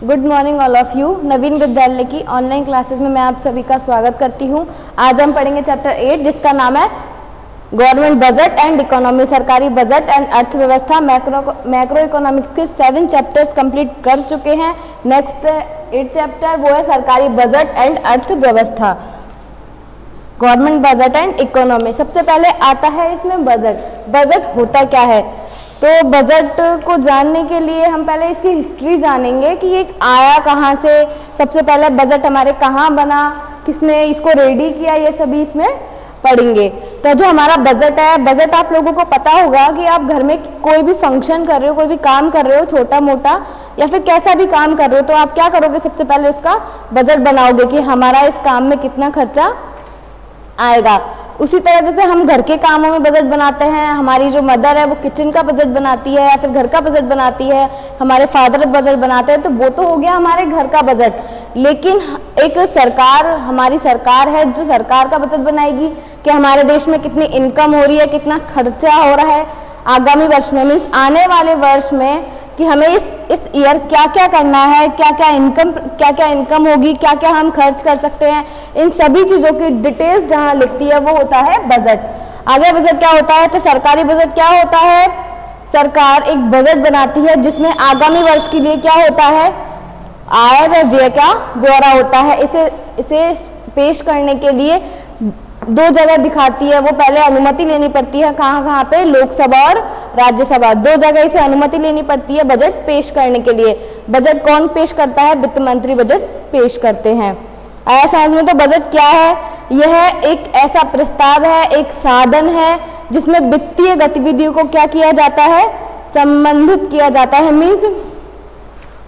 Good morning all of you. Naveen Vidyalaya की online classes में मैं आप सभी का स्वागत करती हूं। आज हम पढ़ेंगे चैप्टर 8 जिसका नाम है गवर्नमेंट बजट एंड इकोनॉमी। सरकारी बजट एंड अर्थव्यवस्था। मैक्रो इकोनॉमिक्स के 7 चैप्टर्स कंप्लीट कर चुके हैं। नेक्स्ट 8 चैप्टर वो है सरकारी बजट एंड अर्थव्यवस्था, गवर्नमेंट बजट एंड इकोनॉमी। सबसे पहले आता है इसमें बजट। बजट होता क्या है? तो बजट को जानने के लिए हम पहले इसकी हिस्ट्री जानेंगे कि ये आया कहाँ से। सबसे पहले बजट हमारे कहाँ बना, किसने इसको रेडी किया, ये सभी इसमें पढ़ेंगे। तो जो हमारा बजट है, बजट आप लोगों को पता होगा कि आप घर में कोई भी फंक्शन कर रहे हो, कोई भी काम कर रहे हो, छोटा मोटा या फिर कैसा भी काम कर रहे हो, तो आप क्या करोगे? सबसे पहले उसका बजट बनाओगे कि हमारा इस काम में कितना खर्चा आएगा। उसी तरह जैसे हम घर के कामों में बजट बनाते हैं, हमारी जो मदर है वो किचन का बजट बनाती है या फिर घर का बजट बनाती है, हमारे फादर बजट बनाते हैं, तो वो तो हो गया हमारे घर का बजट। लेकिन एक सरकार, हमारी सरकार है जो सरकार का बजट बनाएगी कि हमारे देश में कितनी इनकम हो रही है, कितना खर्चा हो रहा है आगामी वर्ष में, मीन्स आने वाले वर्ष में, कि हमें इस ईयर क्या क्या करना है, क्या क्या इनकम होगी, क्या क्या हम खर्च कर सकते हैं, इन सभी चीज़ों की डिटेल्स जहाँ लिखती है वो होता है बजट। आगे बजट क्या होता है? तो सरकारी बजट क्या होता है? सरकार एक बजट बनाती है जिसमें आगामी वर्ष के लिए क्या होता है, आय व व्यय का ब्यौरा होता है। इसे पेश करने के लिए 2 जगह दिखाती है। वो पहले अनुमति लेनी पड़ती है, कहाँ पे? लोकसभा और राज्यसभा, 2 जगह इसे अनुमति लेनी पड़ती है बजट पेश करने के लिए। बजट कौन पेश करता है? वित्त मंत्री बजट पेश करते हैं। आया समझ में? तो बजट क्या है? यह एक ऐसा प्रस्ताव है, एक साधन है जिसमें वित्तीय गतिविधियों को क्या किया जाता है? संबंधित किया जाता है। मीन्स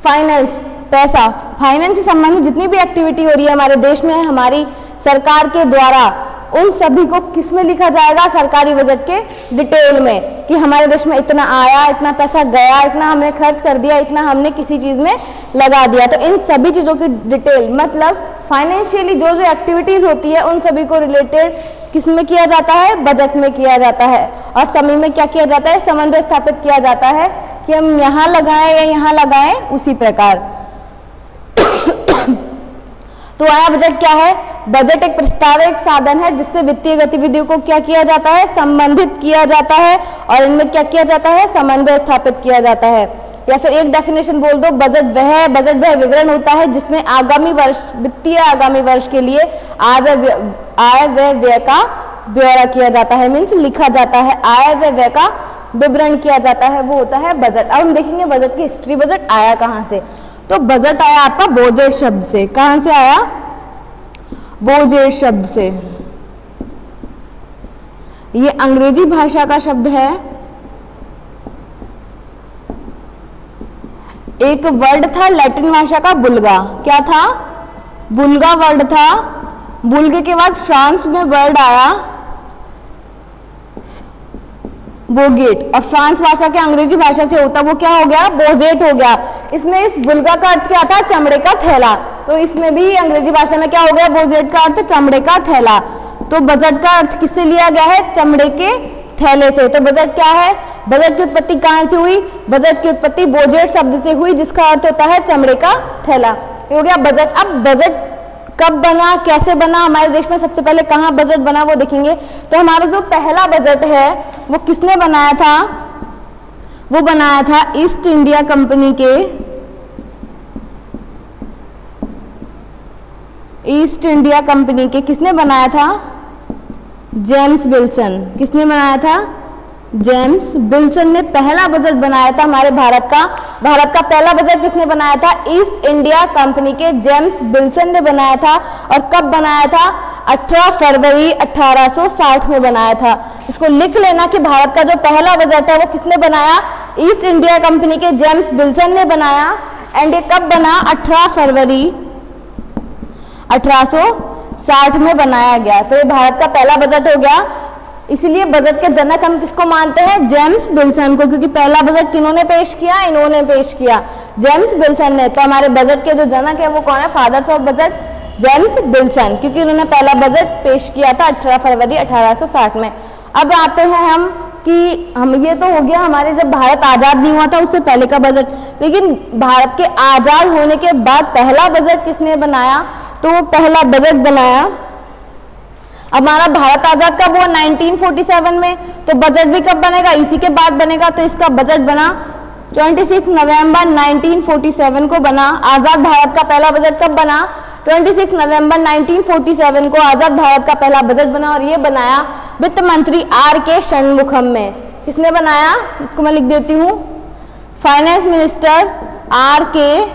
फाइनेंस, पैसा, फाइनेंस से संबंधित जितनी भी एक्टिविटी हो रही है हमारे देश में हमारी सरकार के द्वारा, उन सभी को किस में लिखा जाएगा? सरकारी बजट के डिटेल में, कि हमारे देश में इतना आया, इतना पैसा गया, इतना हमने खर्च कर दिया, इतना हमने किसी चीज़ में लगा दिया। तो इन सभी चीज़ों की डिटेल, मतलब फाइनेंशियली जो जो एक्टिविटीज़ होती है उन सभी को रिलेटेड किस में किया जाता है? बजट में किया जाता है। और समय में क्या किया जाता है? समन्वय स्थापित किया जाता है कि हम यहाँ लगाएं या यहाँ लगाएं, उसी प्रकार। तो आया बजट क्या है? बजट एक प्रस्ताव, एक साधन है जिससे वित्तीय गतिविधियों को क्या किया जाता है? संबंधित किया जाता है और इनमें क्या किया जाता है? समन्वय स्थापित किया जाता है। या फिर एक डेफिनेशन बोल दो, बजट वह विवरण होता है जिसमें आगामी वर्ष, वित्तीय आगामी वर्ष के लिए आय व व्यय का ब्यौरा किया जाता है। मीन्स लिखा जाता है, आय व व्यय का विवरण किया जाता है, वो होता है बजट। अब हम देखेंगे बजट की हिस्ट्री। बजट आया कहाँ से? तो बजट आया आपका बोजेट शब्द से। कहां से आया? बोजेट शब्द से। ये अंग्रेजी भाषा का शब्द है। एक वर्ड था लैटिन भाषा का बुल्गा। क्या था? बुल्गा वर्ड था। बुल्गे के बाद फ्रांस में वर्ड आया बोगेट, और फ्रांस भाषा के अंग्रेजी भाषा से होता वो क्या हो गया? बोजेट हो गया। इसमें इस बुल्गा का अर्थ क्या था? चमड़े का थैला। तो इसमें भी अंग्रेजी भाषा में क्या हो गया? बोजेट का अर्थ चमड़े का थैला। तो बजट का अर्थ किससे लिया गया है? चमड़े के थैले से। तो बजट क्या है? बजट की उत्पत्ति कहां से हुई? बजट की उत्पत्ति बोजेट शब्द से हुई जिसका अर्थ होता है चमड़े का थैला। ये हो गया बजट। अब बजट कब बना, कैसे बना, हमारे देश में सबसे पहले कहाँ बजट बना वो देखेंगे। तो हमारा जो पहला बजट है वो किसने बनाया था? वो बनाया था ईस्ट इंडिया कंपनी के, ईस्ट इंडिया कंपनी के किसने बनाया था? James Wilson. किसने बनाया था? जेम्स विल्सन ने पहला बजट बनाया था हमारे भारत का। भारत का पहला बजट किसने बनाया था? ईस्ट इंडिया कंपनी के जेम्स विल्सन ने बनाया था। और कब बनाया था? 18 फरवरी 1860 में बनाया था। इसको लिख लेना कि भारत का जो पहला बजट है वो किसने बनाया? ईस्ट इंडिया कंपनी के जेम्स विल्सन ने बनाया। एंड ये कब बना? 18 फरवरी 1860 में बनाया गया। तो ये भारत का पहला बजट हो गया। इसलिए बजट के जनक हम किसको मानते हैं? जेम्स विल्सन को, क्योंकि पहला बजट किन्होंने पेश किया? इन्होंने पेश किया, जेम्स विल्सन ने। तो हमारे बजट के जो जनक है वो कौन है? Fathers of budget James Wilson, क्योंकि उन्होंने पहला बजट पेश किया था 18 फरवरी 1860 में। अब आते हैं हम कि हम, ये तो हो गया हमारे जब भारत आज़ाद नहीं हुआ था उससे पहले का बजट, लेकिन भारत के आज़ाद होने के बाद पहला बजट किसने बनाया, तो वो पहला बजट बनाया, हमारा भारत आज़ाद कब हुआ 1947 में, तो बजट भी कब बनेगा, इसी के बाद बनेगा। तो इसका बजट बना 26 नवंबर 1947 को बना। आज़ाद भारत का पहला बजट कब बना, 26 नवंबर 1947 को आज़ाद भारत का पहला बजट बना, और ये बनाया वित्त मंत्री आर के षणमुखम में। किसने बनाया, इसको मैं लिख देती हूँ, फाइनेंस मिनिस्टर आर के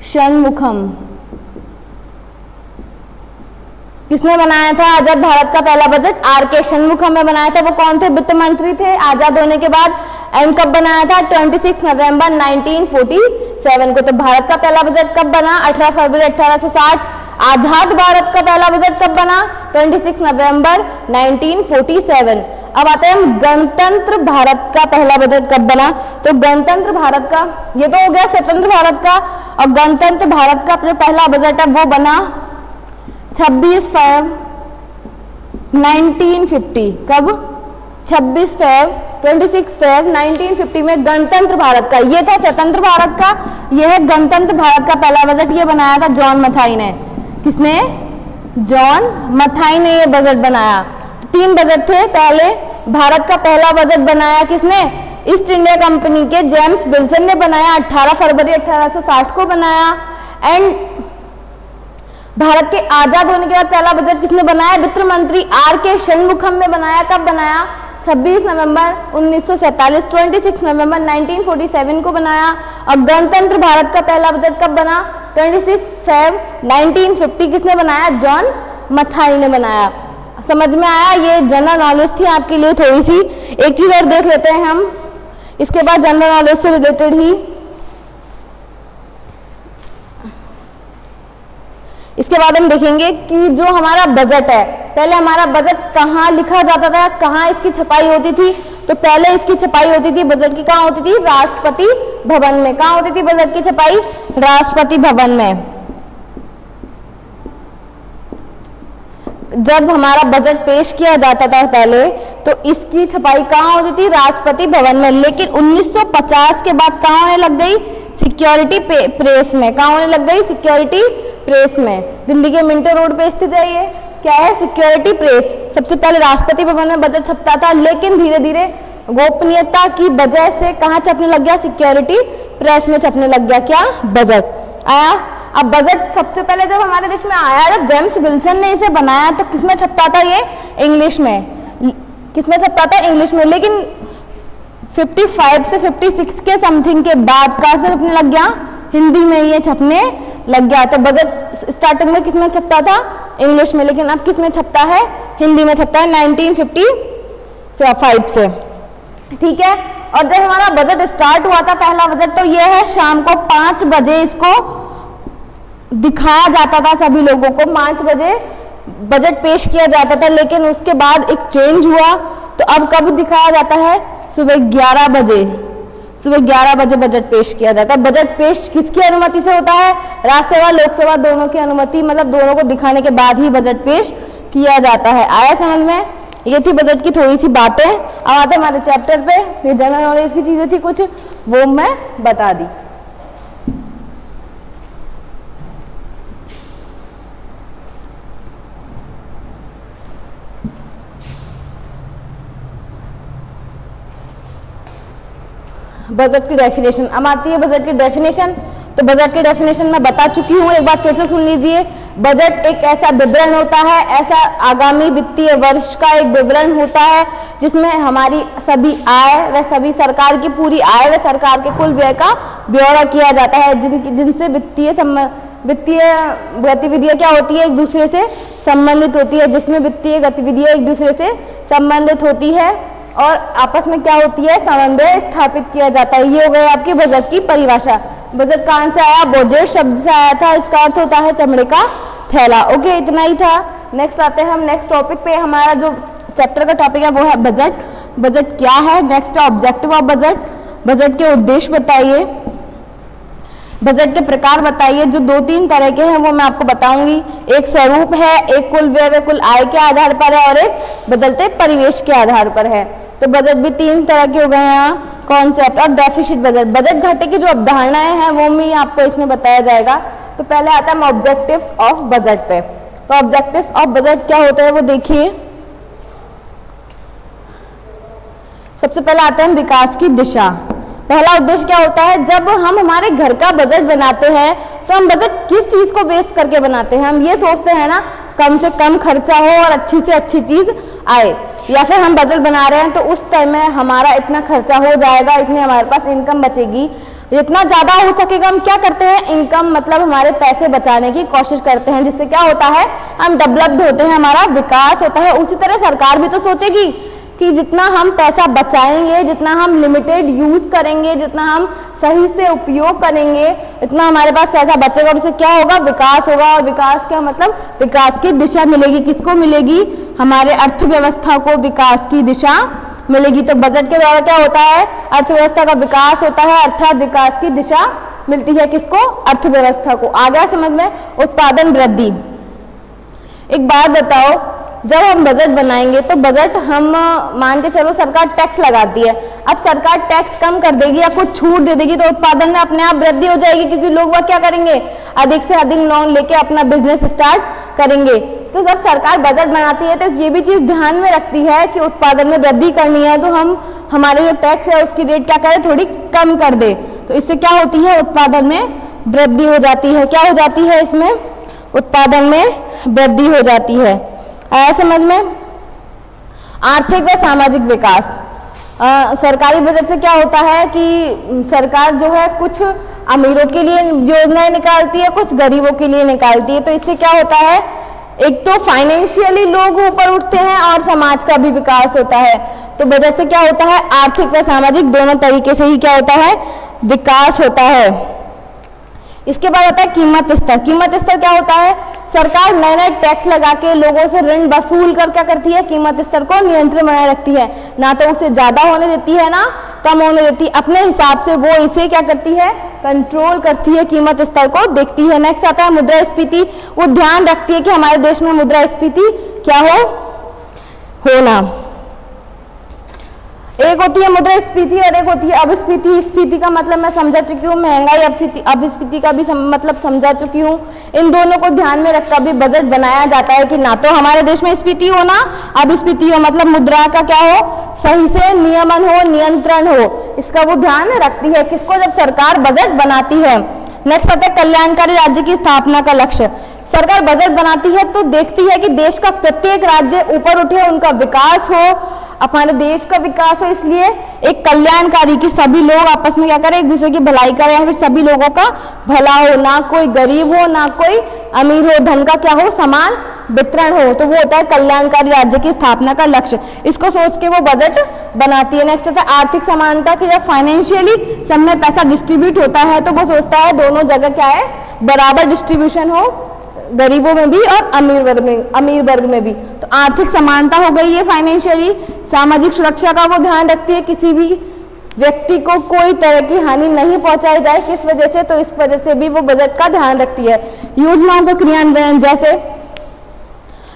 षणमुखम। किसने बनाया था आजाद भारत का पहला बजट, आर के षणमुखम में बनाया था। वो कौन थे, वित्त मंत्री थे आजाद होने के बाद। एंड कब बनाया था, 26 नवंबर 1947 को। तो भारत का पहला बजट कब बना, 18 फरवरी 1860। आजाद भारत का पहला बजट कब बना, 26 नवंबर 1947। अब आते हैं हम गणतंत्र भारत का पहला बजट कब बना। तो गणतंत्र भारत का, ये तो हो गया स्वतंत्र भारत का, और गणतंत्र भारत का जो पहला बजट है वो बना 26 फरवरी 1950। कब, 26 फरवरी 1950 में गणतंत्र भारत का, ये था स्वतंत्र भारत का, ये है गणतंत्र भारत का पहला बजट। ये बनाया था जॉन मथाई ने। किसने, जॉन मथाई ने ये बजट बनाया। तो 3 बजट थे। पहले भारत का पहला बजट बनाया किसने, ईस्ट इंडिया कंपनी के जेम्स विल्सन ने बनाया, 18 फरवरी 1860 को बनाया। एंड भारत के आजाद होने के बाद पहला बजट किसने बनाया, वित्त मंत्री आर के षणमुखम में बनाया। कब बनाया, 26 नवंबर 1947, 26 नवंबर 1947 को बनाया। और गणतंत्र भारत का पहला बजट कब बना, 26 फरवरी 1950। किसने बनाया, जॉन मथाई ने बनाया। समझ में आया, ये जनरल नॉलेज थी आपके लिए थोड़ी सी। एक चीज और देख लेते हैं हम, इसके बाद जनरल नॉलेज से रिलेटेड ही। इसके बाद हम देखेंगे कि जो हमारा बजट है, पहले हमारा बजट कहाँ लिखा जाता था, कहाँ इसकी छपाई होती थी। तो पहले इसकी छपाई होती थी बजट की, कहाँ होती थी, राष्ट्रपति भवन में। कहाँ होती थी बजट की छपाई, राष्ट्रपति भवन में। जब हमारा बजट पेश किया जाता था पहले, तो इसकी छपाई कहाँ होती थी, राष्ट्रपति भवन में। लेकिन 1950 के बाद कहाँ होने लग गई, सिक्योरिटी प्रेस में। कहाँ होने लग गई, सिक्योरिटी प्रेस में। दिल्ली के मिंटो रोड पे स्थित है ये, क्या है, सिक्योरिटी प्रेस। सबसे पहले राष्ट्रपति भवन में बजट छपता था, लेकिन धीरे धीरे गोपनीयता की वजह से कहाँ छपने लग गया, सिक्योरिटी प्रेस में छपने लग गया क्या, बजट आया। अब बजट सबसे पहले जब हमारे देश में आया, जब जेम्स विल्सन ने इसे बनाया, तो किसमें छपता था ये, इंग्लिश में। किसमें छपता था, इंग्लिश में। लेकिन 55 से 56 के समथिंग के बाद कहाँ से छपने लग गया, हिंदी में ये छपने लग गया। तो बजट स्टार्टिंग में किसमें छपता था, इंग्लिश में, लेकिन अब किसमें छपता है, हिंदी में छपता है 1955 से। ठीक है। और जब हमारा बजट स्टार्ट हुआ था पहला बजट, तो ये है शाम को 5 बजे इसको दिखाया जाता था सभी लोगों को, 5 बजे बजट पेश किया जाता था। लेकिन उसके बाद एक चेंज हुआ, तो अब कब दिखाया जाता है, सुबह 11 बजे। सुबह 11 बजे बजट पेश किया जाता है। बजट पेश किसकी अनुमति से होता है, राज्यसभा लोकसभा दोनों की अनुमति, मतलब दोनों को दिखाने के बाद ही बजट पेश किया जाता है। आया समझ में, ये थी बजट की थोड़ी सी बातें। अब आते हमारे चैप्टर पे, ये जनरल नॉलेज की चीजें थी कुछ, वो मैं बता दी। बजट की डेफिनेशन अब आती है, बजट की डेफिनेशन। तो बजट की डेफिनेशन मैं बता चुकी हूँ, एक बार फिर से सुन लीजिए। बजट एक ऐसा विवरण होता है, ऐसा आगामी वित्तीय वर्ष का एक विवरण होता है, जिसमें हमारी सभी आय व सभी सरकार की पूरी आय व सरकार के कुल व्यय का ब्यौरा किया जाता है, जिनसे वित्तीय गतिविधियां क्या होती है, एक दूसरे से संबंधित होती है, जिसमें वित्तीय गतिविधियां एक दूसरे से संबंधित होती है और आपस में क्या होती है, समन्वय स्थापित किया जाता है। ये हो गई आपकी बजट की परिभाषा। बजट कहाँ से आया, बजट शब्द से आया था, इसका अर्थ होता है चमड़े का थैला। ओके, इतना ही था। नेक्स्ट आते हैं हम नेक्स्ट टॉपिक पे। हमारा जो चैप्टर का टॉपिक है वो है बजट। बजट क्या है, next objective of budget, budget के उद्देश्य बताइए। बजट के प्रकार बताइए। जो 2-3 तरह के हैं वो मैं आपको बताऊंगी। एक स्वरूप है, एक कुल व्यय व कुल आय के आधार पर है और एक बदलते परिवेश के आधार पर है। तो बजट भी 3 तरह के हो गए हैं, कॉन्सेप्ट और डेफिसिट बजट। बजट घाटे की जो अवधारणाएं हैं वो भी आपको इसमें बताया जाएगा। तो पहले आता है ऑब्जेक्टिव्स ऑफ बजट पे। तो ऑब्जेक्टिव्स ऑफ बजट क्या होता है वो देखिए। सबसे पहले आता है विकास की दिशा। पहला उद्देश्य क्या होता है, जब हम हमारे घर का बजट बनाते हैं तो हम बजट किस चीज को बेस करके बनाते हैं। हम ये सोचते हैं ना कम से कम खर्चा हो और अच्छी से अच्छी चीज आए, या फिर हम बजट बना रहे हैं तो उस टाइम में हमारा इतना खर्चा हो जाएगा, इतनी हमारे पास इनकम बचेगी, जितना ज्यादा हो सकेगा हम क्या करते हैं, इनकम मतलब हमारे पैसे बचाने की कोशिश करते हैं, जिससे क्या होता है हम डेवलप्ड होते हैं, हमारा विकास होता है। उसी तरह सरकार भी तो सोचेगी कि जितना हम पैसा बचाएंगे, जितना हम लिमिटेड यूज करेंगे, जितना हम सही से उपयोग करेंगे, इतना हमारे पास पैसा बचेगा और उससे क्या होगा, विकास होगा। और विकास क्या मतलब, विकास की दिशा मिलेगी। किसको मिलेगी, हमारे अर्थव्यवस्था को विकास की दिशा मिलेगी। तो बजट के द्वारा क्या होता है, अर्थव्यवस्था का विकास होता है, अर्थात विकास की दिशा मिलती है। किसको, अर्थव्यवस्था को। आ गया समझ में। उत्पादन वृद्धि। एक बात बताओ, जब हम बजट बनाएंगे तो बजट हम मान के चलो सरकार टैक्स लगाती है, अब सरकार टैक्स कम कर देगी या कुछ छूट दे देगी तो उत्पादन में अपने आप वृद्धि हो जाएगी, क्योंकि लोग वह क्या करेंगे, अधिक से अधिक लोन लेके अपना बिजनेस स्टार्ट करेंगे। तो जब सरकार बजट बनाती है तो ये भी चीज ध्यान में रखती है कि उत्पादन में वृद्धि करनी है, तो हम हमारे जो टैक्स है उसकी रेट क्या करें, थोड़ी कम कर दे। तो इससे क्या होती है, उत्पादन में वृद्धि हो जाती है। क्या हो जाती है, इसमें उत्पादन में वृद्धि हो जाती है। आया समझ में। आर्थिक व सामाजिक विकास। सरकारी बजट से क्या होता है कि सरकार जो है कुछ अमीरों के लिए योजनाएं निकालती है, कुछ गरीबों के लिए निकालती है। तो इससे क्या होता है, एक तो फाइनेंशियली लोग ऊपर उठते हैं और समाज का भी विकास होता है। तो बजट से क्या होता है, आर्थिक व सामाजिक दोनों तरीके से ही क्या होता है, विकास होता है। इसके बाद आता है कीमत स्तर। कीमत स्तर क्या होता है, सरकार नए नए टैक्स लगा के लोगों से ऋण वसूल कर क्या करती है, कीमत स्तर को नियंत्रण बनाए रखती है। ना तो उसे ज्यादा होने देती है ना कम होने देती, अपने हिसाब से वो इसे क्या करती है, कंट्रोल करती है, कीमत स्तर को देखती है। नेक्स्ट आता है मुद्रास्फीति। वो ध्यान रखती है कि हमारे देश में मुद्रास्फीति क्या होना। एक होती है मुद्रास्फीति और एक होती है अपस्फीति। स्फीति का मतलब मैं समझा चुकी हूँ, महंगाई। अपस्फीति का भी मतलब समझा चुकी हूँ। इन दोनों को ध्यान में रखकर भी बजट बनाया जाता है कि ना तो हमारे देश में स्फीति हो ना अपस्फीति हो, मतलब मुद्रा का क्या हो, सही से नियमन हो, नियंत्रण हो, इसका वो ध्यान रखती है। किसको, जब सरकार बजट बनाती है। नेक्स्ट आता है कल्याणकारी राज्य की स्थापना का लक्ष्य। सरकार बजट बनाती है तो देखती है कि देश का प्रत्येक राज्य ऊपर उठे, उनका विकास हो, हमारे देश का विकास हो। इसलिए एक कल्याणकारी की सभी लोग आपस में क्या करें, एक दूसरे की भलाई करें, या फिर सभी लोगों का भला हो, ना कोई गरीब हो ना कोई अमीर हो, धन का क्या हो, समान वितरण हो। तो वो होता है कल्याणकारी राज्य की स्थापना का लक्ष्य। इसको सोच के वो बजट बनाती है। नेक्स्ट होता है आर्थिक समानता की। जब फाइनेंशियली सब में पैसा डिस्ट्रीब्यूट होता है तो वो सोचता है दोनों जगह क्या है, बराबर डिस्ट्रीब्यूशन हो, गरीबों में भी और अमीर वर्ग में भी। तो आर्थिक समानता हो गई है फाइनेंशियली। सामाजिक सुरक्षा का वो ध्यान रखती है, किसी भी व्यक्ति को कोई तरह की हानि नहीं पहुंचाई जाए, किस वजह से, तो इस वजह से भी वो बजट का ध्यान रखती है। योजनाओं का क्रियान्वयन, जैसे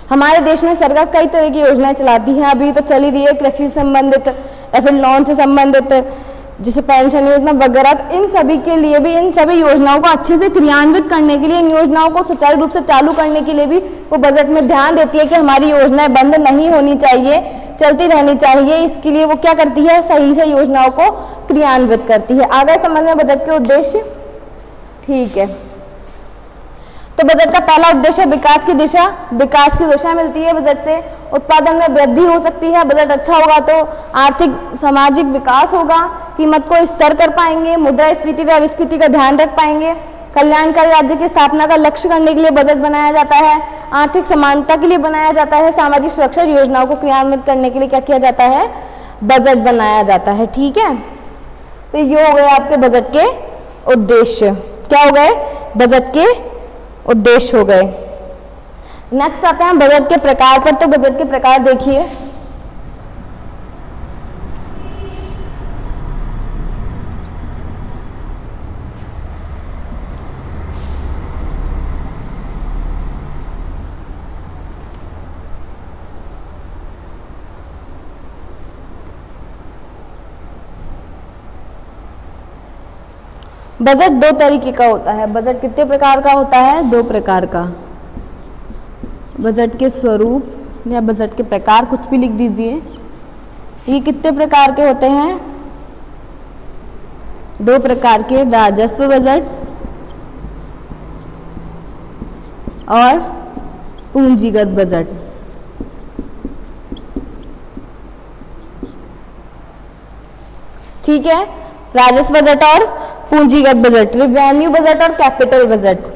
हमारे देश में सरकार कई तरह की योजनाएं चलाती है, अभी तो चली रही है कृषि संबंधित या फिर लोन से संबंधित, जैसे पेंशन योजना वगैरह। तो इन सभी के लिए भी, इन सभी योजनाओं को अच्छे से क्रियान्वित करने के लिए, इन योजनाओं को सुचारू रूप से चालू करने के लिए भी वो बजट में ध्यान देती है कि हमारी योजनाएं बंद नहीं होनी चाहिए, चलती रहनी चाहिए। इसके लिए वो क्या करती है, सही से योजनाओं को क्रियान्वित करती है। आगे समझ में बजट के उद्देश्य, ठीक है। तो बजट का पहला उद्देश्य विकास की दिशा। विकास की दिशा मिलती है बजट से, उत्पादन में वृद्धि हो सकती है, बजट अच्छा होगा तो आर्थिक सामाजिक विकास होगा, कीमत को स्थिर कर पाएंगे, मुद्रास्फीति व अपस्फीति का ध्यान रख पाएंगे, कल्याणकारी राज्य की स्थापना का लक्ष्य करने के लिए बजट बनाया जाता है, आर्थिक समानता के लिए बनाया जाता है, सामाजिक सुरक्षा योजनाओं को क्रियान्वित करने के लिए क्या किया जाता है, बजट बनाया जाता है। ठीक है, तो ये हो गए आपके बजट के उद्देश्य। क्या हो गए, बजट के उद्देश्य हो गए। नेक्स्ट आते हैं बजट के प्रकार पर। तो बजट के प्रकार देखिए, बजट दो तरीके का होता है। बजट कितने प्रकार का होता है? दो प्रकार का। बजट के स्वरूप या बजट के प्रकार कुछ भी लिख दीजिए। ये कितने प्रकार के होते हैं? दो प्रकार के, राजस्व बजट और पूंजीगत बजट। ठीक है, राजस्व बजट और पूंजीगत बजट, रेवेन्यू बजट और कैपिटल बजट।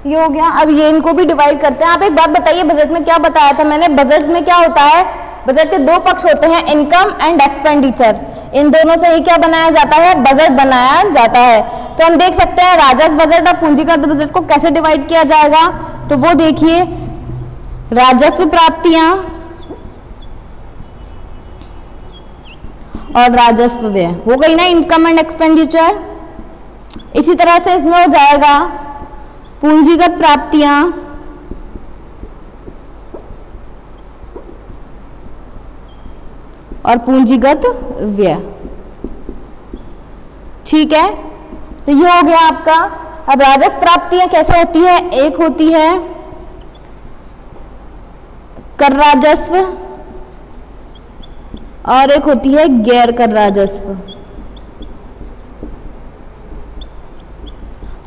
ये हो गया। अब ये इनको भी डिवाइड करते हैं। आप एक बात बताइए, बजट में क्या बताया था मैंने? बजट में क्या होता है? बजट के दो पक्ष होते हैं, इनकम एंड एक्सपेंडिचर। इन दोनों से ही क्या बनाया जाता है? बजट बनाया जाता है। तो हम देख सकते हैं राजस्व बजट और पूंजीगत बजट को कैसे डिवाइड किया जाएगा। तो वो देखिए, राजस्व प्राप्तियां और राजस्व व्यय हो गई ना, इनकम एंड एक्सपेंडिचर। इसी तरह से इसमें हो जाएगा पूंजीगत प्राप्तियां और पूंजीगत व्यय। ठीक है, तो ये हो गया आपका। अब राजस्व प्राप्तियां कैसे होती है? एक होती है कर राजस्व और एक होती है गैर कर राजस्व।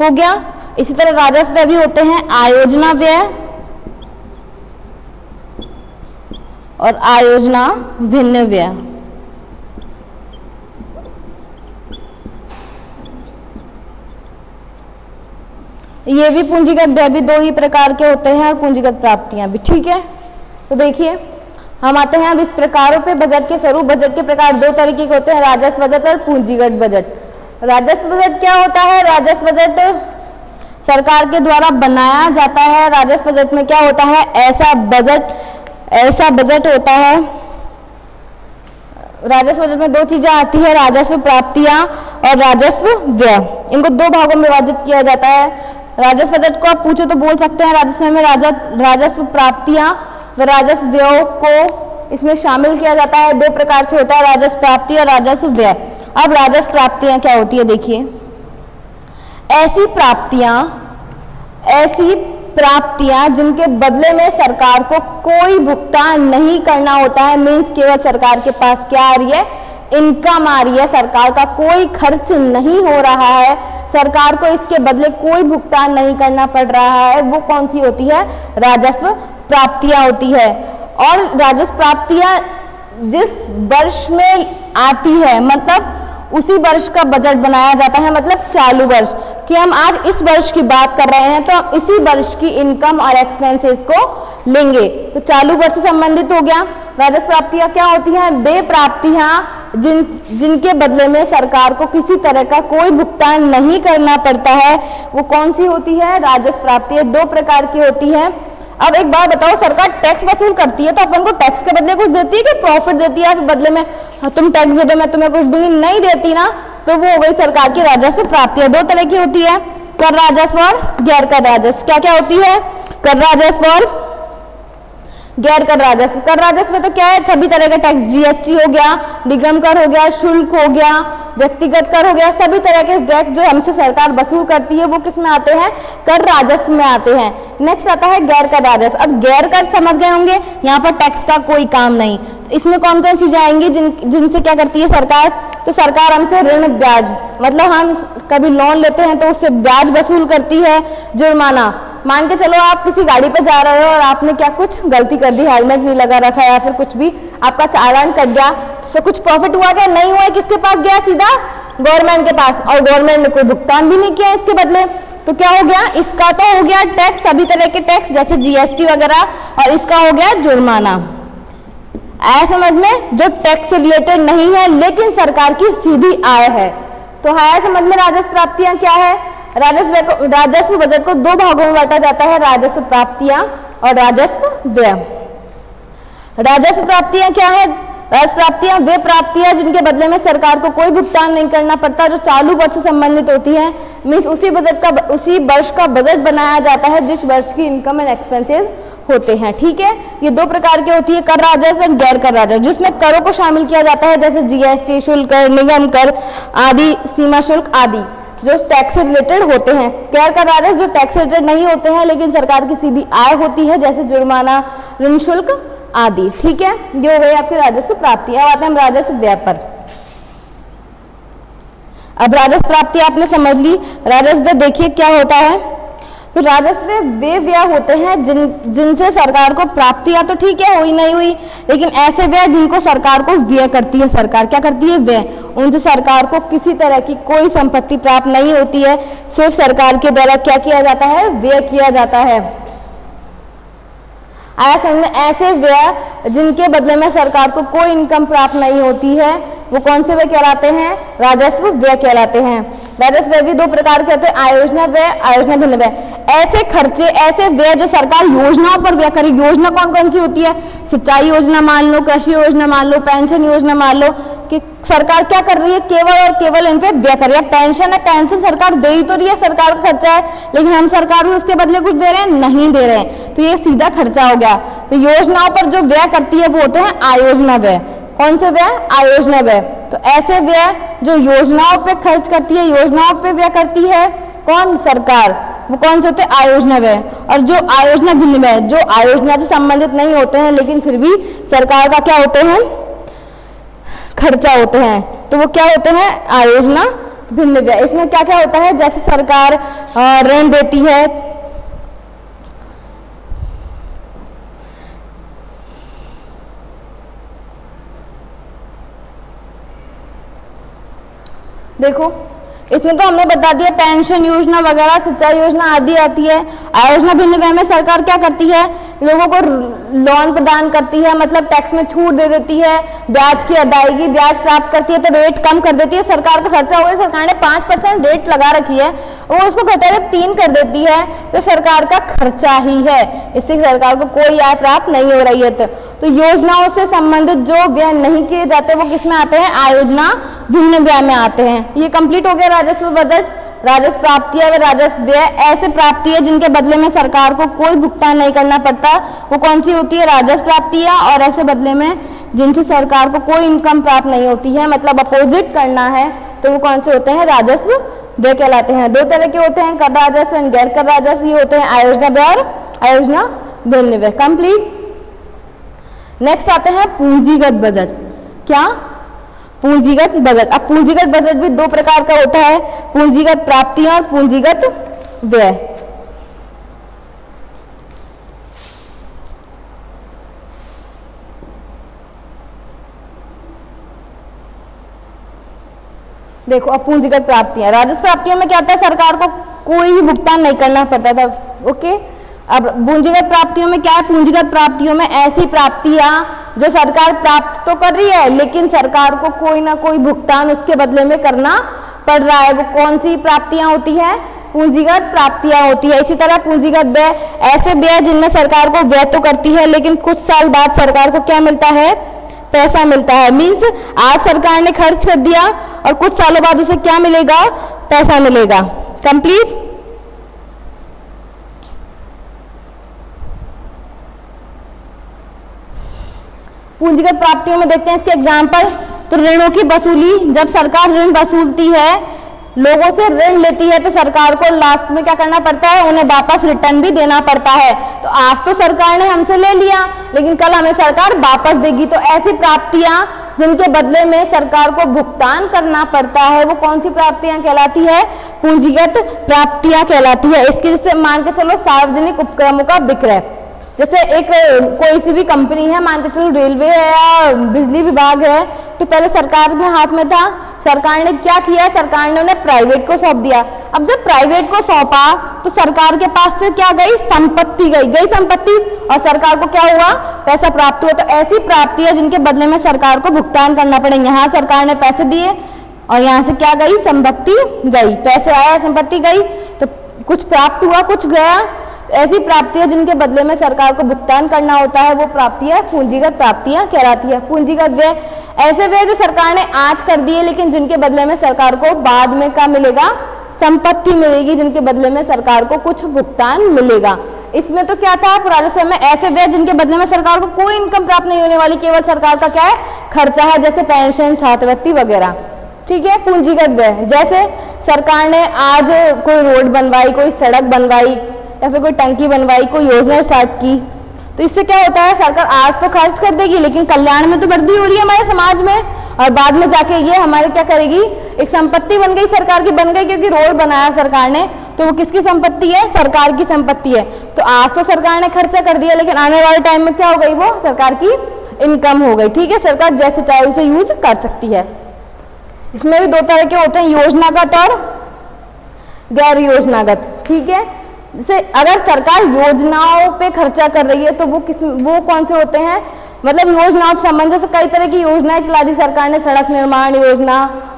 हो गया। इसी तरह राजस्व व्यय भी होते हैं आयोजना व्यय और आयोजना भिन्न व्यय। ये भी पूंजीगत व्यय भी दो ही प्रकार के होते हैं और पूंजीगत प्राप्तियां भी। ठीक है, तो देखिए हम आते हैं अब इस प्रकारों पे। बजट के स्वरूप, बजट के प्रकार दो तरीके के होते हैं, राजस्व बजट और पूंजीगत बजट। राजस्व बजट क्या होता है? राजस्व बजट सरकार के द्वारा बनाया जाता है। राजस्व बजट में क्या होता है? ऐसा बजट होता है। राजस्व बजट में दो चीजें आती है, राजस्व प्राप्तियां और राजस्व व्यय। इनको दो भागों में विभाजित किया जाता है। राजस्व बजट को आप पूछो तो बोल सकते हैं राजस्व में राजस्व प्राप्तियां व राजस्व व्यय को इसमें शामिल किया जाता है। दो प्रकार से होता है, राजस्व प्राप्ति और राजस्व व्यय। अब राजस्व प्राप्तियां क्या होती है? देखिए, ऐसी प्राप्तियां जिनके बदले में सरकार को कोई भुगतान नहीं करना होता है। मीन्स केवल सरकार के पास क्या आ रही है? इनकम आ रही है, सरकार का कोई खर्च नहीं हो रहा है, सरकार को इसके बदले कोई भुगतान नहीं करना पड़ रहा है। वो कौन सी होती है? राजस्व प्राप्तियां होती है। और राजस्व प्राप्तियां जिस वर्ष में आती है, मतलब उसी वर्ष का बजट बनाया जाता है, मतलब चालू वर्ष। कि हम आज इस वर्ष की बात कर रहे हैं तो हम इसी वर्ष की इनकम और एक्सपेंसेस को लेंगे। तो चालू वर्ष से संबंधित हो गया। राजस्व प्राप्तियां क्या होती हैं? वे प्राप्तियां जिनके बदले में सरकार को किसी तरह का कोई भुगतान नहीं करना पड़ता है, वो कौन सी होती है? राजस्व प्राप्तियां दो प्रकार की होती है। अब एक बात बताओ, सरकार टैक्स वसूल करती है तो अपन को टैक्स के बदले कुछ देती है कि प्रॉफिट देती है? बदले में तुम टैक्स दे दो मैं तुम्हें कुछ दूंगी, नहीं देती ना। तो वो हो गई सरकार की राजस्व प्राप्तियां। दो तरह की होती है, कर राजस्व और गैर कर राजस्व। क्या क्या होती है? कर राजस्व और गैर कर राजस्व। कर राजस्व में तो क्या है? सभी तरह का टैक्स, जीएसटी हो गया, निगम कर हो गया, शुल्क हो गया, व्यक्तिगत कर हो गया, सभी तरह के टैक्स जो हमसे सरकार वसूल करती है वो किस में आते हैं? कर राजस्व में आते हैं। नेक्स्ट आता है गैर कर राजस्व। अब गैर कर समझ गए होंगे, यहाँ पर टैक्स का कोई काम नहीं। इसमें कौन कौन चीजें आएंगी जिनसे क्या करती है सरकार? तो सरकार हमसे ऋण ब्याज, मतलब हम कभी लोन लेते हैं तो उससे ब्याज वसूल करती है। जुर्माना, मान के चलो आप किसी गाड़ी पे जा रहे हो और आपने क्या कुछ गलती कर दी, हेलमेट नहीं लगा रखा या फिर कुछ भी, आपका चालान कट गया, तो कुछ प्रॉफिट हुआ क्या? नहीं हुआ। किसके पास गया? सीधा गवर्नमेंट के पास, और गवर्नमेंट ने कोई भुगतान भी नहीं किया इसके बदले। तो क्या हो गया? इसका तो हो गया टैक्स, सभी तरह के टैक्स जैसे जीएसटी वगैरह, और इसका हो गया जुर्माना। आया समझ में? जो टैक्स से रिलेटेड नहीं है लेकिन सरकार की सीधी आय है। तो आया समझ में राजस्व प्राप्तियां क्या है? राजस्व बजट को दो भागों में बांटा जाता है, राजस्व प्राप्तियां और राजस्व व्यय। राजस्व प्राप्तियां क्या है? राजस्व प्राप्तियां वे प्राप्तियां जिनके बदले में सरकार को कोई भुगतान नहीं करना पड़ता, जो चालू वर्ष से संबंधित होती है। मीन्स उसी वर्ष का बजट बनाया जाता है जिस वर्ष की इनकम एंड एक्सपेंसेस होते हैं। ठीक है, ये दो प्रकार की होती है, कर राजस्व और गैर कर राजस्व, जिसमें करों को शामिल किया जाता है, जैसे जीएसटी, शुल्क कर, निगम कर आदि, सीमा शुल्क आदि, जो टैक्स से रिलेटेड होते हैं। गैर कर राजस्व जो टैक्स से रिलेटेड नहीं होते हैं लेकिन सरकार की सीधी आय होती है, जैसे जुर्माना, ऋण शुल्क आदि। ठीक है, ये हो गई आपकी राजस्व प्राप्ति। अब आते हैं हम राजस्व व्यय पर। अब राजस्व प्राप्ति आपने समझ ली। राजस्व व्यय देखिए क्या होता है। तो राजस्व वे व्यय होते हैं जिनसे सरकार को प्राप्तियां तो ठीक है हुई नहीं हुई, लेकिन ऐसे व्यय जिनको सरकार को व्यय करती है। सरकार क्या करती है? व्यय। उनसे सरकार को किसी तरह की कोई संपत्ति प्राप्त नहीं होती है, सिर्फ सरकार के द्वारा क्या किया जाता है? व्यय किया जाता है। आया समझ में? ऐसे व्यय जिनके बदले में सरकार को कोई इनकम प्राप्त नहीं होती है, वो कौन से व्यय कहलाते हैं? राजस्व व्यय कहलाते हैं। राजस्व व्यय भी दो प्रकार के होते हैं, आयोजना व्यय, आयोजना भिन्न व्यय। ऐसे खर्चे, ऐसे व्यय जो सरकार योजनाओं पर व्यय करे। योजना कौन कौन सी होती है? सिंचाई योजना मान लो, कृषि योजना मान लो, पेंशन योजना मान लो, कि सरकार क्या कर रही है? केवल और केवल इन पे व्यय कर रही है। पेंशन है, पेंशन सरकार दे ही तो रही है, सरकार का खर्चा है, लेकिन हम सरकार को उसके बदले कुछ दे रहे हैं? नहीं दे रहे हैं, तो ये सीधा खर्चा हो गया। तो योजनाओं पर जो व्यय करती है वो होते हैं आयोजना व्यय। कौन से व्यय? आयोजना व्यय। तो ऐसे व्यय जो योजनाओं पे खर्च करती है, योजनाओं पे व्यय करती है कौन? सरकार, वो कौन से होते हैं? आयोजना व्यय। और जो आयोजना भिन्न व्यय, जो आयोजना से संबंधित नहीं होते हैं लेकिन फिर भी सरकार का क्या होते हैं? खर्चा होते हैं, तो वो क्या होते हैं? आयोजना भिन्न व्यय। इसमें क्या क्या होता है? जैसे सरकार ऋण देती है, देखो इसमें तो हमने बता दिया पेंशन योजना वगैरह, सिंचाई योजना आदि आती है। आयोजना भिन्न व्यय में सरकार क्या करती है? लोगों को लोन प्रदान करती है, मतलब टैक्स में छूट दे देती है, ब्याज की अदायगी, ब्याज प्राप्त करती है, तो रेट कम कर देती है। सरकार का खर्चा हो गया, सरकार ने 5% रेट लगा रखी है, वो उसको घटा के 3 कर देती है, तो सरकार का खर्चा ही है, इससे सरकार को कोई आय प्राप्त नहीं हो रही है। तो योजनाओं से संबंधित जो व्यय नहीं किए जाते वो किस में आते हैं? आयोजना भिन्न व्यय में आते हैं। ये कंप्लीट हो गया राजस्व बजट। राजस्व प्राप्तियां व राजस्व व्यय ऐसे प्राप्तियां जिनके बदले में सरकार को कोई भुगतान नहीं करना पड़ता, वो कौन सी होती है? राजस्व प्राप्तियां। और ऐसे बदले में जिनसे सरकार को कोई इनकम प्राप्त नहीं होती है, मतलब अपोजिट करना है, तो वो कौन से होते हैं? राजस्व व्यय कहलाते हैं। दो तरह के होते हैं, कर राजस्व और गैर कर राजस्व। ये होते हैं आयोजना व्यय और आयोजना भिन्न व्यय। कंप्लीट। नेक्स्ट आते हैं पूंजीगत बजट। क्या? पूंजीगत बजट। अब पूंजीगत बजट भी दो प्रकार का होता है, पूंजीगत प्राप्तियां और पूंजीगत व्यय। देखो अब पूंजीगत प्राप्तियां, राजस्व प्राप्तियों में क्या आता है? सरकार को कोई भी भुगतान नहीं करना पड़ता था। ओके, अब पूंजीगत प्राप्तियों में क्या है? पूंजीगत प्राप्तियों में ऐसी प्राप्तियां जो सरकार प्राप्त तो कर रही है लेकिन सरकार को कोई ना कोई भुगतान उसके बदले में करना पड़ रहा है, वो कौन सी प्राप्तियां होती है? पूंजीगत प्राप्तियां होती है। इसी तरह पूंजीगत व्यय, ऐसे व्यय जिनमें सरकार को व्यय तो करती है लेकिन कुछ साल बाद सरकार को क्या मिलता है? पैसा मिलता है। मीन्स आज सरकार ने खर्च कर दिया और कुछ सालों बाद उसे क्या मिलेगा? पैसा मिलेगा। कंप्लीट। पूंजीगत प्राप्तियों में देखते हैं इसके एग्जाम्पल। तो ऋणों की वसूली, जब सरकार ऋण वसूलती है, लोगों से ऋण लेती है, तो सरकार को लास्ट में क्या करना पड़ता है? उन्हें वापस रिटर्न भी देना पड़ता है। तो आज तो सरकार ने हमसे ले लिया लेकिन कल हमें सरकार वापस देगी। तो ऐसी प्राप्तियां जिनके बदले में सरकार को भुगतान करना पड़ता है, वो कौन सी प्राप्तियां कहलाती है? पूंजीगत प्राप्तियां कहलाती है। इसके जैसे मान के चलो सार्वजनिक उपक्रमों का विक्रय, जैसे एक कोई सी भी कंपनी है, मान के चलो रेलवे है या बिजली विभाग है, तो पहले सरकार के हाथ में था, सरकार ने क्या किया? सरकार ने उन्हें प्राइवेट को सौंप दिया। अब जब प्राइवेट को सौंपा तो सरकार के पास से क्या गई? संपत्ति गई संपत्ति, और सरकार को क्या हुआ? पैसा प्राप्त हुआ। तो ऐसी प्राप्ति है जिनके बदले में सरकार को भुगतान करना पड़े। यहाँ सरकार ने पैसे दिए और यहाँ से क्या गई? संपत्ति गई। पैसे आया, संपत्ति गई, तो कुछ प्राप्त हुआ, कुछ गया। ऐसी प्राप्तियां जिनके बदले में सरकार को भुगतान करना होता है वो प्राप्तियां पूंजीगत प्राप्तियां कहलाती है। पूंजीगत व्यय ऐसे व्यय जो सरकार ने आज कर दिए लेकिन जिनके बदले में सरकार को बाद में क्या मिलेगा, संपत्ति मिलेगी, जिनके बदले में सरकार को कुछ भुगतान मिलेगा। इसमें तो क्या था पुराने समय में, ऐसे व्यय जिनके बदले में सरकार को कोई इनकम प्राप्त नहीं होने वाली, केवल सरकार का क्या है खर्चा है, जैसे पेंशन, छात्रवृत्ति वगैरह। ठीक है। पूंजीगत व्यय जैसे सरकार ने आज कोई रोड बनवाई, कोई सड़क बनवाई या फिर कोई टंकी बनवाई, कोई योजना स्टार्ट की, तो इससे क्या होता है सरकार आज तो खर्च कर देगी लेकिन कल्याण में तो वृद्धि हो रही है हमारे समाज में, और बाद में जाके ये हमारे क्या करेगी, एक संपत्ति बन गई, सरकार की बन गई, क्योंकि रोड बनाया सरकार ने तो वो किसकी संपत्ति है, सरकार की संपत्ति है। तो आज तो सरकार ने खर्चा कर दिया लेकिन आने वाले टाइम में क्या हो गई, वो सरकार की इनकम हो गई। ठीक है। सरकार जैसे चाहे उसे यूज कर सकती है। इसमें भी दो तरह के होते हैं, योजनागत और गैर योजनागत। ठीक है। जैसे अगर सरकार योजनाओं पे खर्चा कर रही है तो वो कौन से होते हैं, मतलब योजनाओं से संबंधित जैसे कई तरह की योजनाएं चला दी सरकार ने, सड़क निर्माण योजना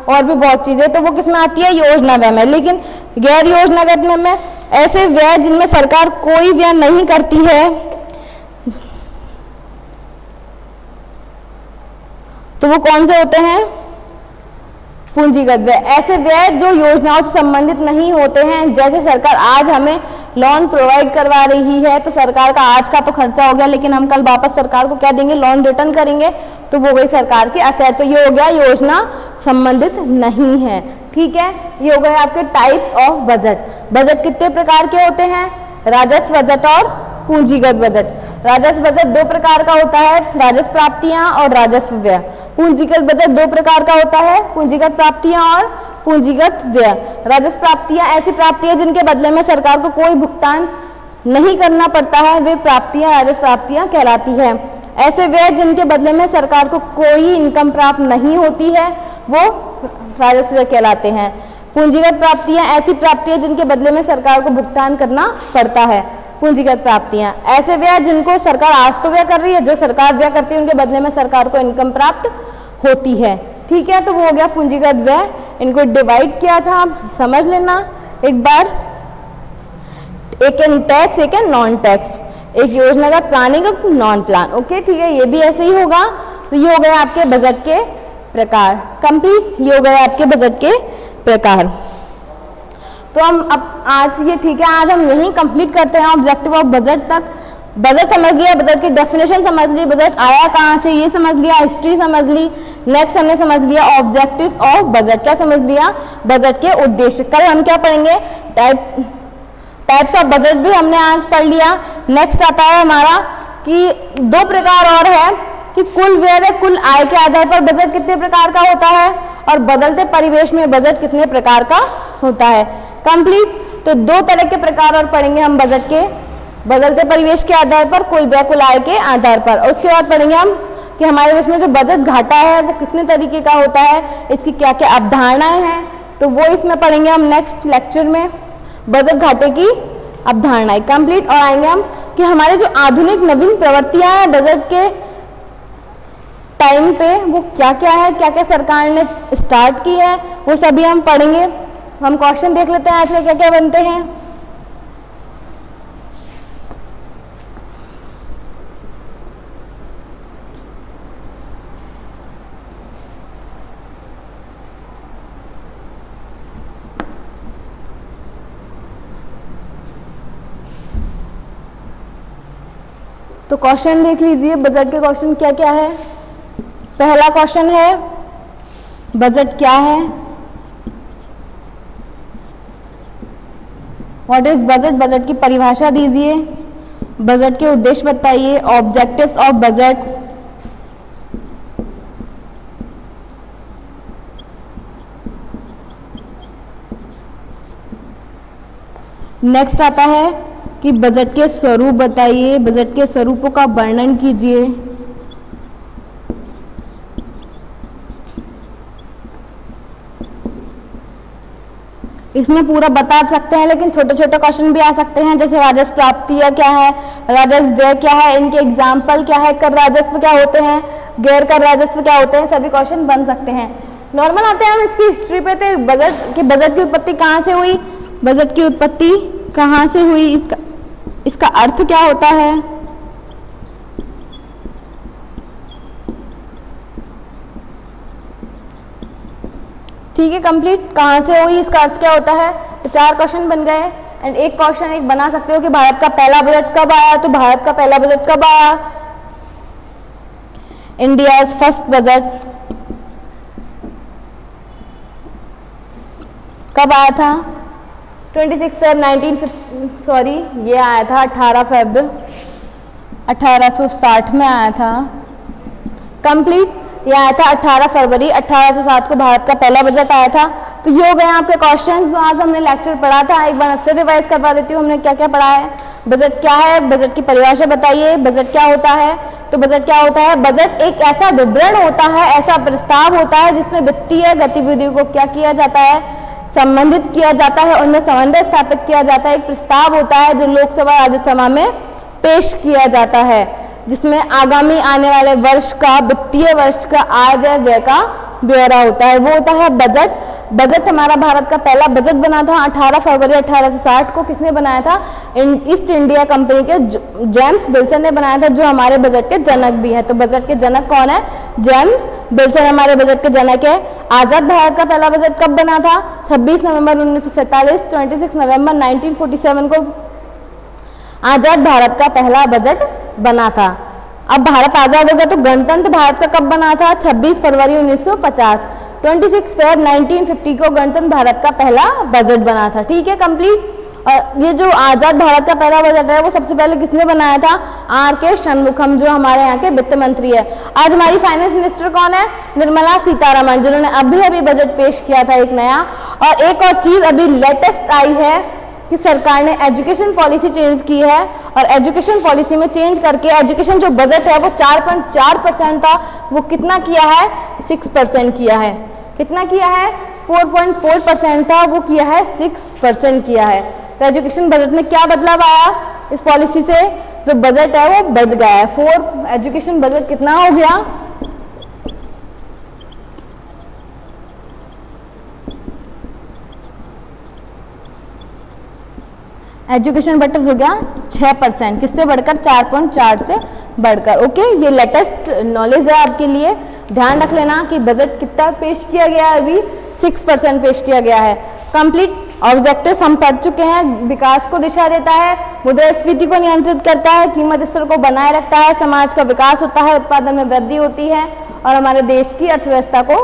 और भी बहुत चीजें, तो वो किस में आती है, योजना व्यय में। लेकिन गैर योजनागत में ऐसे व्यय जिनमें सरकार कोई व्यय नहीं करती है तो वो कौन से होते हैं, पूंजीगत व्यय। ऐसे व्यय जो योजनाओं से संबंधित नहीं होते हैं, जैसे सरकार आज हमें लोन प्रोवाइड करवा रही है तो सरकार का आज का तो खर्चा हो गया लेकिन हम कल वापस सरकार को क्या देंगे, लोन रिटर्न करेंगे, तो वो गई सरकार की असेट। तो ये हो गया योजना संबंधित नहीं है। ठीक है। ये हो गए आपके टाइप्स ऑफ बजट। बजट कितने प्रकार के होते हैं, राजस्व बजट और पूंजीगत बजट। राजस्व बजट दो प्रकार का होता है, राजस्व प्राप्तियां और राजस्व व्यय। पूंजीगत बजट दो प्रकार का होता है, पूंजीगत प्राप्तियां और पूंजीगत व्यय। राजस्व प्राप्तियां ऐसी प्राप्तियां जिनके बदले में सरकार को कोई भुगतान नहीं करना पड़ता है, वे प्राप्तियां राजस्व प्राप्तियां कहलाती है। ऐसे व्यय जिनके बदले में सरकार को कोई इनकम प्राप्त नहीं होती है वो राजस्व व्यय कहलाते हैं। पूंजीगत प्राप्तियां ऐसी प्राप्तियां जिनके बदले में सरकार को भुगतान करना पड़ता है, पूंजीगत प्राप्तियां। ऐसे व्यय जिनको सरकार आज तो व्यय कर रही है, जो सरकार व्यय करती है उनके बदले में सरकार को इनकम प्राप्त होती है। ठीक है। तो वो हो गया पूंजीगत व्यय। इनको डिवाइड किया था, समझ लेना एक बार, एक है टैक्स, एक है नॉन टैक्स, एक योजना का प्लानिंग, नॉन प्लान। ओके। ठीक है। ये भी ऐसे ही होगा। तो ये हो गए आपके बजट के प्रकार कंप्लीट। ये हो गए आपके बजट के प्रकार। तो हम अब आज ये ठीक है, आज हम यही कंप्लीट करते हैं ऑब्जेक्टिव ऑफ बजट तक। बजट समझ लिया, बजट की डेफिनेशन समझ ली, बजट आया कहाँ से ये समझ लिया, हिस्ट्री समझ ली। नेक्स्ट हमने समझ लिया ऑब्जेक्टिव्स ऑफ बजट। क्या समझ लिया, बजट के उद्देश्य। कल हम क्या पढ़ेंगे, टाइप्स ऑफ बजट भी हमने आज पढ़ लिया। नेक्स्ट आता है हमारा कि दो प्रकार और है कि कुल व्यय व कुल आय के आधार पर बजट कितने प्रकार का होता है और बदलते परिवेश में बजट कितने प्रकार का होता है। कंप्लीट। तो दो तरह के प्रकार और पढ़ेंगे हम बजट के, बदलते परिवेश के आधार पर, कुल व्यय कुल आय के आधार पर। और उसके बाद पढ़ेंगे हम कि हमारे देश में जो बजट घाटा है वो कितने तरीके का होता है, इसकी क्या क्या अवधारणाएं हैं, तो वो इसमें पढ़ेंगे हम नेक्स्ट लेक्चर में, बजट घाटे की अवधारणाएं। कंप्लीट। और आएंगे हम कि हमारे जो आधुनिक नवीन प्रवृत्तियां हैं बजट के टाइम पे वो क्या क्या है, क्या क्या सरकार ने स्टार्ट की है, वो सभी हम पढ़ेंगे। हम क्वेश्चन देख लेते हैं आज के क्या क्या बनते हैं। तो क्वेश्चन देख लीजिए, बजट के क्वेश्चन क्या क्या है। पहला क्वेश्चन है बजट क्या है, व्हाट इज बजट, बजट की परिभाषा दीजिए, बजट के उद्देश्य बताइए, ऑब्जेक्टिव्स ऑफ बजट, नेक्स्ट आता है कि बजट के स्वरूप बताइए, बजट के स्वरूपों का वर्णन कीजिए, इसमें पूरा बता सकते हैं लेकिन छोटे छोटे क्वेश्चन भी आ सकते हैं, जैसे राजस्व प्राप्तियां क्या है, राजस्व व्यय क्या है, इनके एग्जाम्पल क्या है, कर राजस्व क्या होते हैं, गैर कर राजस्व क्या होते हैं, सभी क्वेश्चन बन सकते हैं। नॉर्मल आते हैं हम इसकी हिस्ट्री पे। तो बजट की उत्पत्ति कहाँ से हुई, बजट की उत्पत्ति कहाँ से हुई, इसका इसका अर्थ क्या होता है? ठीक है, कंप्लीट। कहाँ से हुई, इसका अर्थ क्या होता है? तो 4 क्वेश्चन बन गए। एंड एक क्वेश्चन एक बना सकते हो कि भारत का पहला बजट कब आया, तो भारत का पहला बजट कब आया? इंडियाज फर्स्ट बजट कब आया था? 26 फेब 1950, सॉरी ये आया था 18 फेब 1860 में आया था। कंप्लीट। ये आया था 18 फरवरी 1860 को भारत का पहला बजट आया था। तो ये हो गए आपके क्वेश्चंस। आज हमने लेक्चर पढ़ा था, एक बार फिर रिवाइज करवा देती हूँ हमने क्या क्या पढ़ा है। बजट क्या है, बजट की परिभाषा बताइए, बजट क्या होता है। तो बजट क्या होता है? बजट एक ऐसा विवरण होता है, ऐसा प्रस्ताव होता है जिसमें वित्तीय गतिविधियों को क्या किया जाता है, संबंधित किया जाता है, उनमें समन्वय स्थापित किया जाता है। एक प्रस्ताव होता है जो लोकसभा राज्यसभा में पेश किया जाता है, जिसमें आगामी आने वाले वर्ष का, वित्तीय वर्ष का आय व्यय व्यय का ब्यौरा होता है, वो होता है बजट। बजट हमारा भारत का पहला बजट बना था 18 फरवरी 1860 को। किसने बनाया था? ईस्ट इंडिया कंपनी के जेम्स विल्सन ने बनाया था, जो हमारे बजट के जनक भी है। तो बजट के जनक कौन है? जेम्स विल्सन हमारे बजट के जनक है। आजाद भारत का पहला बजट कब बना था? 26 नवंबर 1947, 26 नवंबर 1947 को आजाद भारत का पहला बजट बना था। अब भारत आजाद हो गया, तो गणतंत्र भारत का कब बना था? 26 फरवरी 1950। 26 फेब 1950 को गणतंत्र भारत का पहला बजट बना था। ठीक है, कंप्लीट। और ये जो आजाद भारत का पहला बजट है वो सबसे पहले किसने बनाया था? R.K. षणमुखम, जो हमारे यहाँ के वित्त मंत्री है। आज हमारी फाइनेंस मिनिस्टर कौन है? निर्मला सीतारमण, जिन्होंने अभी अभी बजट पेश किया था एक नया। और एक और चीज अभी लेटेस्ट आई है कि सरकार ने एजुकेशन पॉलिसी चेंज की है, और एजुकेशन पॉलिसी में चेंज करके एजुकेशन जो बजट है वो 4.4% था, वो कितना किया है? 6% किया है। कितना किया है? 4.4% था, वो किया है 6% किया है। तो एजुकेशन बजट में क्या बदलाव आया? इस पॉलिसी से जो बजट है वो बढ़ गया है। एजुकेशन बजट कितना हो गया? एजुकेशन बजट हो गया 6%, किससे बढ़कर? 4.4 से बढ़कर। ओके, ये लेटेस्ट नॉलेज है आपके लिए। ध्यान रख लेना कि बजट कितना पेश किया गया है, अभी 6% पेश किया गया है। कंप्लीट। ऑब्जेक्टिव्स हम पढ़ चुके हैं। विकास को दिशा देता है, मुद्रास्फीति को नियंत्रित करता है, कीमत स्तर को बनाए रखता है, समाज का विकास होता है, उत्पादन में वृद्धि होती है, और हमारे देश की अर्थव्यवस्था को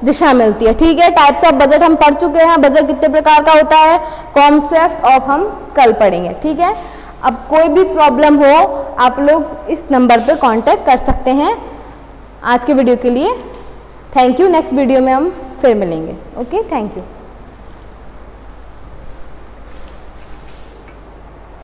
दिशा मिलती है। ठीक है, टाइप्स ऑफ बजट हम पढ़ चुके हैं। बजट कितने प्रकार का होता है, कॉन्सेप्ट ऑफ हम कल पढ़ेंगे। ठीक है, अब कोई भी प्रॉब्लम हो आप लोग इस नंबर पे कांटेक्ट कर सकते हैं। आज के वीडियो के लिए थैंक यू। नेक्स्ट वीडियो में हम फिर मिलेंगे। Okay, thank you.